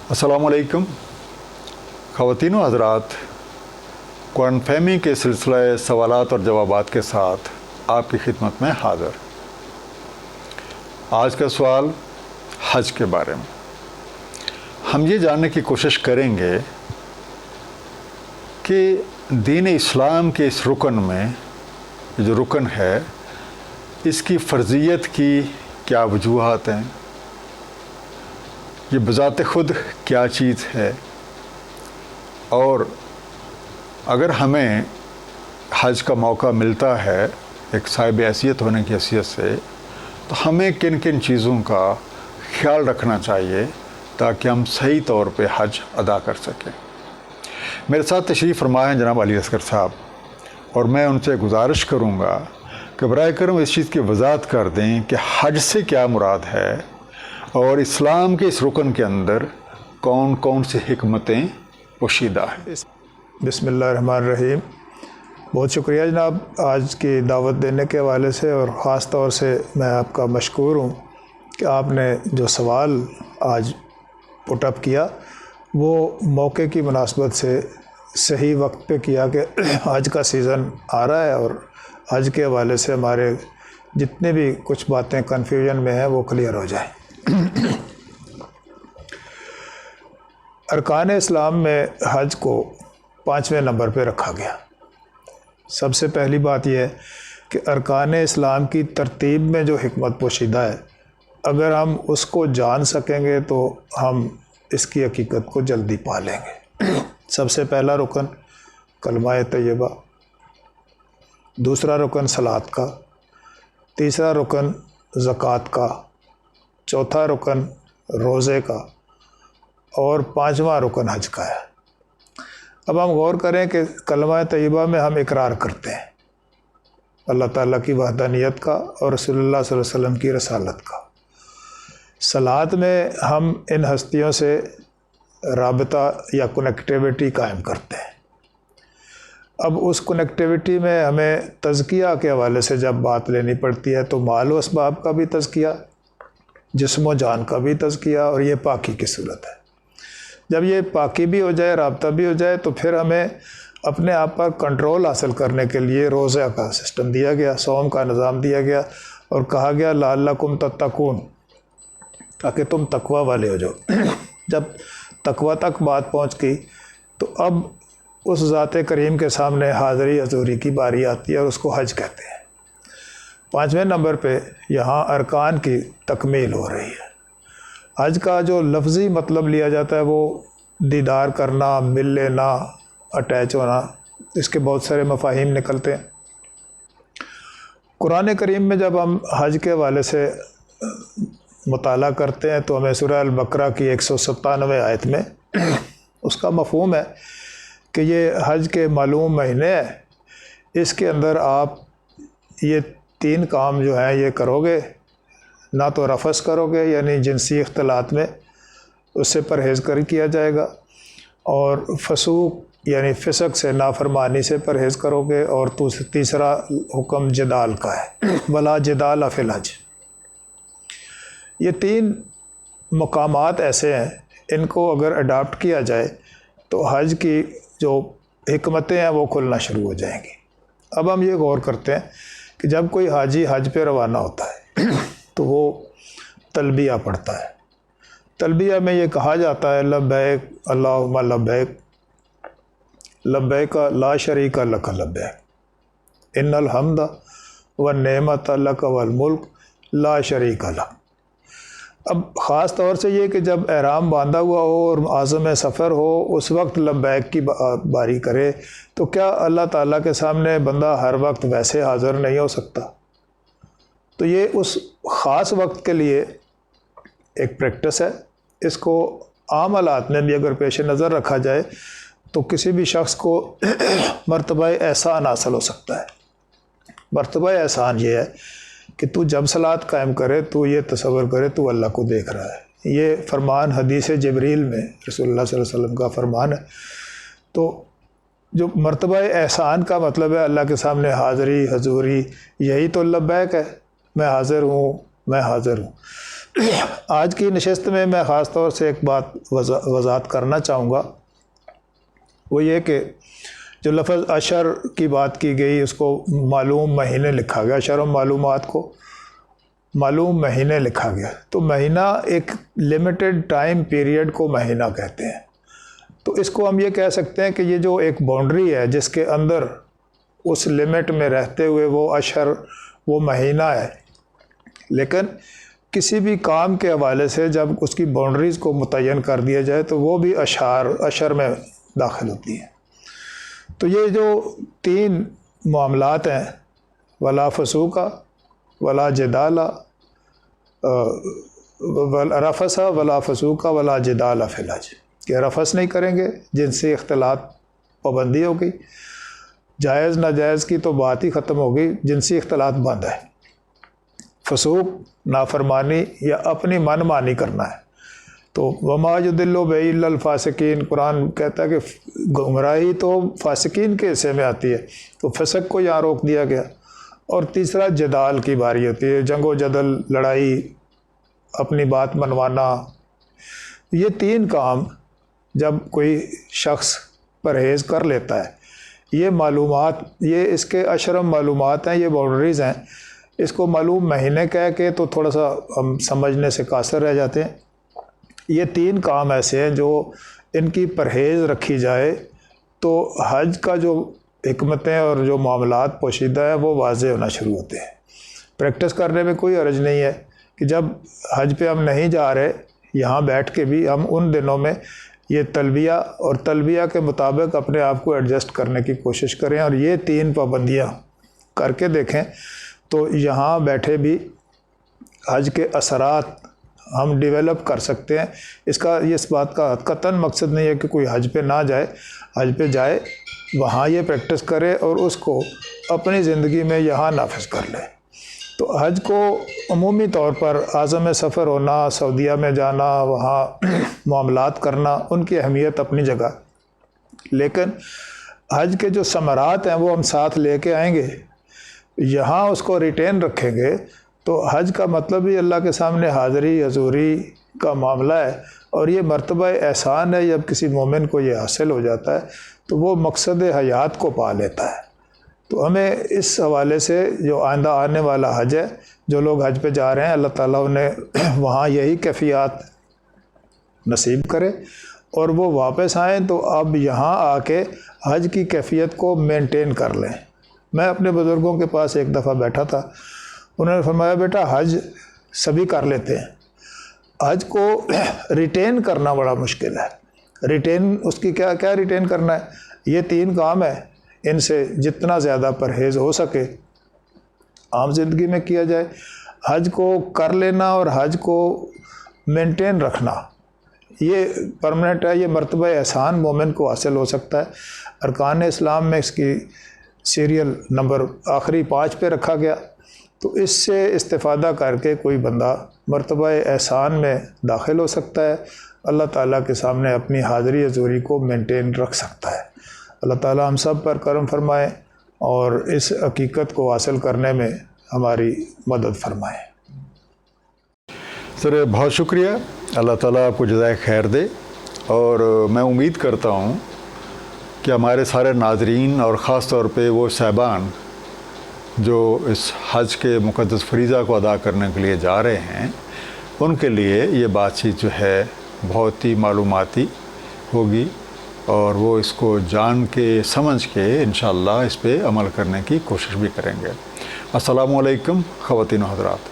अस्सलामु अलैकुम ख़वातीन व हज़रात, कुरान फ़हमी के सिलसिले सवालात और जवाबात के साथ आपकी खिदमत में हाज़िर। आज का सवाल हज के बारे में। हम ये जानने की कोशिश करेंगे कि दीन इस्लाम के इस रुकन में, जो रुकन है, इसकी फ़र्ज़ियत की क्या वजूहात हैं, ये बज़ात ख़ुद क्या चीज़ है, और अगर हमें हज का मौका मिलता है एक साहिब हैसियत होने की हैसियत से, तो हमें किन किन चीज़ों का ख्याल रखना चाहिए ताकि हम सही तौर पे हज अदा कर सकें। मेरे साथ तशरीफ़ फरमा हैं जनाब अली असगर साहब, और मैं उनसे गुजारिश करूँगा कि बराए करम इस चीज़ की वज़ाहत कर दें कि हज से क्या मुराद है और इस्लाम के इस रुकन के अंदर कौन कौन सी हिकमतें पोशीदा हैं। बिस्मिल्लाहिर्रहमानिर्रहीम। बहुत शुक्रिया जनाब आज की दावत देने के हवाले से, और ख़ास तौर से मैं आपका मशकूर हूँ कि आपने जो सवाल आज पुटअप किया वो मौके की मुनासबत से सही वक्त पे किया कि हज का सीज़न आ रहा है और हज के हवाले से हमारे जितने भी कुछ बातें कन्फ्यूजन में हैं वो क्लियर हो जाए। अरकान इस्लाम में हज को 5वें नंबर पे रखा गया। सबसे पहली बात यह है कि अरकान इस्लाम की तरतीब में जो हिकमत पोशीदा है, अगर हम उसको जान सकेंगे तो हम इसकी हकीकत को जल्दी पा लेंगे। सबसे पहला रुकन कलमा तैयबा, दूसरा रुकन सलात का, तीसरा रुकन ज़कात का, चौथा रुकन रोज़े का, और 5वां रुकन हज का है। अब हम गौर करें कि कलमा तैयबा में हम इकरार करते हैं अल्लाह ताला की वहदानियत का और रसूलुल्लाह सल्लल्लाहु अलैहि वसल्लम की रसालत का। सलात में हम इन हस्तियों से राबता या कनेक्टिविटी कायम करते हैं। अब उस कनेक्टिविटी में हमें तज़किया के हवाले से जब बात लेनी पड़ती है तो माल व असबाब का भी तज़किया, जिस्म व जान का भी तज़किया, और ये पाकी की सूरत है। जब ये पाकी भी हो जाए, राब्ता भी हो जाए, तो फिर हमें अपने आप पर कंट्रोल हासिल करने के लिए रोज़ा का सिस्टम दिया गया, सौम का निज़ाम दिया गया, और कहा गया लअल्लकुम तत्तकून, ताकि तुम तकवा वाले हो जाओ। जब तकवा तक बात पहुँच गई तो अब उस ज़ात करीम के सामने हाज़री हज़ूरी की बारी आती है और उसको हज कहते हैं। 5वें नंबर पे यहाँ अरकान की तकमील हो रही है। हज का जो लफ्ज़ी मतलब लिया जाता है वो दीदार करना, मिल लेना, अटैच होना, इसके बहुत सारे मफ़ाहिम निकलते हैं। कुरान करीम में जब हम हज के हवाले से मुताला करते हैं तो हमें सूरह अल-बकरा की 197 आयत में उसका मफ़हूम है कि ये हज के मालूम महीने हैं, इसके अंदर आप ये 3 काम जो हैं ये करोगे, ना तो रफ़स करोगे यानी जिनसी इख्तिलात में उससे परहेज़ कर किया जाएगा, और फसूक यानी फ़िसक से नाफरमानी से परहेज़ करोगे, और तीसरा हुक्म जदाल का है, वला जदाल फिल हज। ये 3 मकामात ऐसे हैं, इनको अगर अडाप्ट किया जाए तो हज की जो हिकमतें हैं वो खुलना शुरू हो जाएंगी। अब हम ये गौर करते हैं कि जब कोई हाजी हज पे रवाना होता है तो वो तलबिया पढ़ता है। तलबिया में ये कहा जाता है लब्बैक अल्लाहुम्मा लब्बैक, लब्बैक ला शरीका लक लब्बैक, इन्नल हम्दा व नेमत लक वल मुल्क ला शरीका लक। अब ख़ास तौर से ये कि जब एहराम बांधा हुआ हो और आज़म सफ़र हो, उस वक्त लब्बैक की बारी करे, तो क्या अल्लाह ताला के सामने बंदा हर वक्त वैसे हाज़िर नहीं हो सकता? तो ये उस ख़ास वक्त के लिए एक प्रैक्टिस है। इसको आम हालात में भी अगर पेश नज़र रखा जाए तो किसी भी शख्स को मर्तबा एहसान हासिल हो सकता है। मर्तबा एहसान ये है कि तू जब सलात कायम करे तो ये तसव्वुर करे तू अल्लाह को देख रहा है। ये फरमान हदीस जिब्रील में रसूलुल्लाह सल्लल्लाहु अलैहि वसल्लम का फरमान है। तो जो मर्तबा एहसान का मतलब है अल्लाह के सामने हाज़री हजूरी, यही तो लब्बैक है, मैं हाज़िर हूँ, मैं हाज़िर हूँ। آج کی نشست میں میں خاص طور سے ایک بات وضاحت کرنا چاہوں گا، وہ یہ کہ جو لفظ اشر کی بات کی گئی اس کو معلوم مہینے لکھا گیا، اشر و معلومات کو معلوم مہینے لکھا گیا، تو مہینہ ایک لمیٹڈ ٹائم پیریڈ کو مہینہ کہتے ہیں۔ تو اس کو ہم یہ کہہ سکتے ہیں کہ یہ جو ایک باؤنڈری ہے جس کے اندر اس لمٹ میں رہتے ہوئے وہ اشر وہ مہینہ ہے، لیکن کسی بھی کام کے حوالے سے جب اس کی باؤنڈریز کو متعین کر دیا جائے تو وہ بھی اشر میں داخل ہوتی ہیں۔ تو یہ جو 3 معاملات ہیں، ولا فسوقا ولا جدالا رفسا ولا فسوقا ولا جدالا فی الحج، کہ رفس نہیں کریں گے، جنسی اختلاط پابندی ہوگی، جائز ناجائز کی تو بات ہی ختم ہوگی، جنسی اختلاط بند ہے، فسوق نافرمانی یا اپنی من مانی کرنا ہے۔ تو وما یضل بہ الا الفاسقین، قرآن کہتا ہے کہ گمراہی تو فاسقین کے حصے میں آتی ہے، تو فسق کو یہاں روک دیا گیا۔ اور تیسرا جدال کی باری ہوتی ہے، جنگ و جدل، لڑائی، اپنی بات منوانا۔ یہ 3 کام جب کوئی شخص پرہیز کر لیتا ہے، یہ معلومات، یہ اس کے اشرم معلومات ہیں، یہ باؤنڈریز ہیں، اس کو معلوم مہینے کہہ کے تو تھوڑا سا ہم سمجھنے سے قاصر رہ جاتے ہیں۔ یہ 3 کام ایسے ہیں جو ان کی پرہیز رکھی جائے تو حج کا جو حکمتیں اور جو معاملات پوشیدہ ہیں وہ واضح ہونا شروع ہوتے ہیں۔ پریکٹس کرنے میں کوئی حرج نہیں ہے کہ جب حج پہ ہم نہیں جا رہے، یہاں بیٹھ کے بھی ہم ان دنوں میں یہ تلبیہ اور تلبیہ کے مطابق اپنے آپ کو ایڈجسٹ کرنے کی کوشش کریں، اور یہ 3 پابندیاں کر کے دیکھیں تو یہاں بیٹھے بھی حج کے اثرات ہم ڈیولپ کر سکتے ہیں۔ اس بات کا قطعاً مقصد نہیں ہے کہ کوئی حج پہ نہ جائے، حج پہ جائے، وہاں یہ پریکٹس کرے اور اس کو اپنی زندگی میں یہاں نافذ کر لے۔ تو حج کو عمومی طور پر عازم سفر ہونا، سعودیہ میں جانا، وہاں معاملات کرنا، ان کی اہمیت اپنی جگہ، لیکن حج کے جو ثمرات ہیں وہ ہم ساتھ لے کے آئیں گے، یہاں اس کو ریٹین رکھیں گے تو حج کا مطلب ہی اللہ کے سامنے حاضری حضوری کا معاملہ ہے، اور یہ مرتبہ احسان ہے۔ جب کسی مومن کو یہ حاصل ہو جاتا ہے تو وہ مقصد حیات کو پا لیتا ہے۔ تو ہمیں اس حوالے سے جو آئندہ آنے والا حج ہے، جو لوگ حج پہ جا رہے ہیں، اللہ تعالیٰ انہیں وہاں یہی کیفیات نصیب کرے، اور وہ واپس آئیں تو اب یہاں آ کے حج کی کیفیت کو مینٹین کر لیں۔ میں اپنے بزرگوں کے پاس ایک دفعہ بیٹھا تھا، انہوں نے فرمایا بیٹا حج سبھی کر لیتے ہیں، حج کو ریٹین کرنا بڑا مشکل ہے۔ ریٹین اس کی کیا ریٹین کرنا ہے؟ یہ 3 کام ہے، ان سے جتنا زیادہ پرہیز ہو سکے عام زندگی میں کیا جائے۔ حج کو کر لینا اور حج کو مینٹین رکھنا یہ پرماننٹ ہے، یہ مرتبہ احسان مومن کو حاصل ہو سکتا ہے۔ ارکان اسلام میں اس کی سیریل نمبر آخری 5 پہ رکھا گیا، تو اس سے استفادہ کر کے کوئی بندہ مرتبہ احسان میں داخل ہو سکتا ہے، اللہ تعالیٰ کے سامنے اپنی حاضری حضوری کو مینٹین رکھ سکتا ہے۔ اللہ تعالیٰ ہم سب پر کرم فرمائے اور اس حقیقت کو حاصل کرنے میں ہماری مدد فرمائے۔ سر بہت شکریہ، اللہ تعالیٰ آپ کو جزائے خیر دے، اور میں امید کرتا ہوں کہ ہمارے سارے ناظرین اور خاص طور پہ وہ صاحبان جو اس حج کے مقدس فریضہ کو ادا کرنے کے لیے جا رہے ہیں، ان کے لیے یہ بات چیت جو ہے بہت ہی معلوماتی ہوگی، اور وہ اس کو جان کے سمجھ کے انشاءاللہ اس پہ عمل کرنے کی کوشش بھی کریں گے۔ السلام علیکم خواتین و حضرات۔